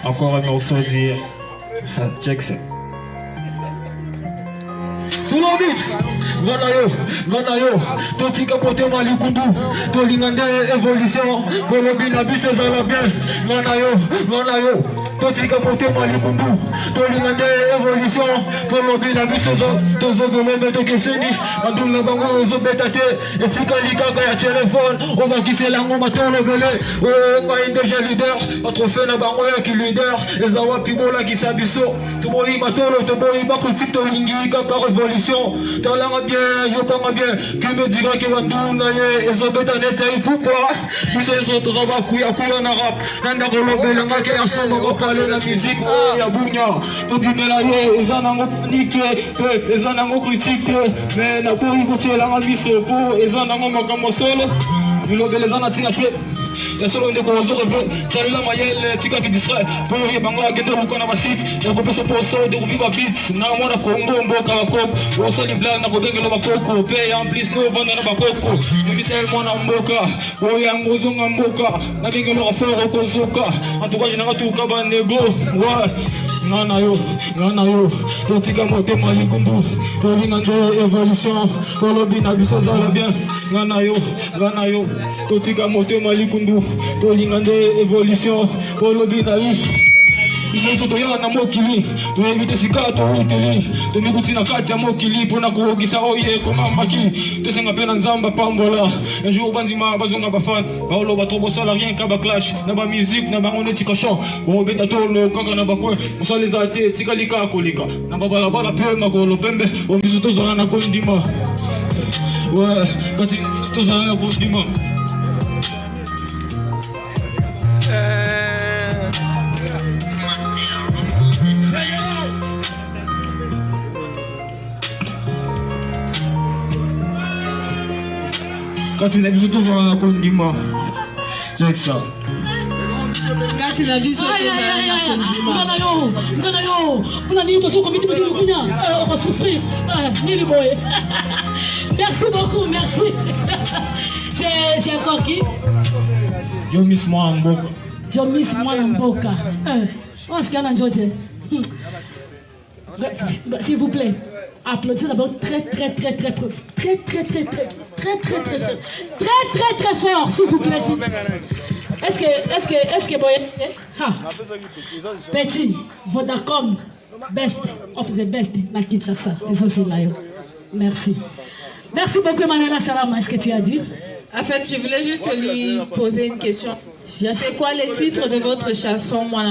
Encore un morceau dire. Check ça. Sous la bite, Gana yo, Totika pote malikundu, Tolingande évolution, Kolobina biso zala bien, Gana yo, Totika pote malikundu, Tolingande évolution, Kolobina biso tozo golombe tokeseni, Andula bango ozo betate, Etika likaka ya téléphone, on va kisser la ngoma tolo bele, quand il déjà leader, Patrofe na bango ya ki leader, Ezawa pibola ki sabiso, Toboi matolo, Toboi bakutik tolingi kaka révolution, Talanga bien, Yokanga bien, qui me dira que Wanduna ye, et Zobeta Neta, pourquoi? Nous sommes autres rabats, Kouya en arabe, Nanda Rolobé, la maquille, à son moment, parler la musique, oh, Yabounia, Potimela ye, et Zanango paniqué, et Zanango critiqué, mais n'a pas eu goûté la mise au pot, et Zanango Makamo solo, Vilobé les anatinate, ya solo ndeko wazoreve, salila mayele, tika ki distrait, pour y bango agenda lukona basit, ya kopesa poso, de kuviva beats, na mwana Kongo mboka wakoko, osoli blag na kodengelo bakoko, pay en plus no vanda na bakoko, Michel mwana mboka, oya ngozonga mboka, na bengelo aforo kozoka, en tout cas je n'ai tout kaba nego, ouais. Ngana yo, Totika mote malikundu, Tolingande évolution, Kolobina biso zala bien, Ngana yo, Totika mote malikundu, Tolingande évolution, Kolobina biso toya na mokili, tuevite sikato utili, tumikuti na kati ya mokili, pona kuogisa oye koma mbaki, tosenga pena nzamba pambola, un jour banzima bazonga bafan, baolo batrobo sala rien ka ba clash, na ba musique, na ba onetika chant, bo beta tolo kaka na ba coin, musale zate tika lika kolika, na ba balabala pe makolo pembe, o biso tozala na kondima, ouais, kati tozala na kondima. Quand il a vu tout ça dans la condiment, check ça. Quand il a vu ça dans la condiment. Ngana yo, on a dit tout ça comme tu me dis, on va souffrir. Nili boy. Merci beaucoup, merci. C'est encore qui? Jomis Mboka. Jomis Mboka. On se calme, George. S'il vous plaît, applaudissez d'abord très fort, s'il vous plaît. Est-ce que boy, Petit, Vodacom, best of the best, na Kinshasa, les aussi là. Merci. Merci beaucoup, Manuela Salama. Est-ce que tu as dit? En fait, je voulais juste lui poser une question. C'est quoi le titre de votre chanson, Moi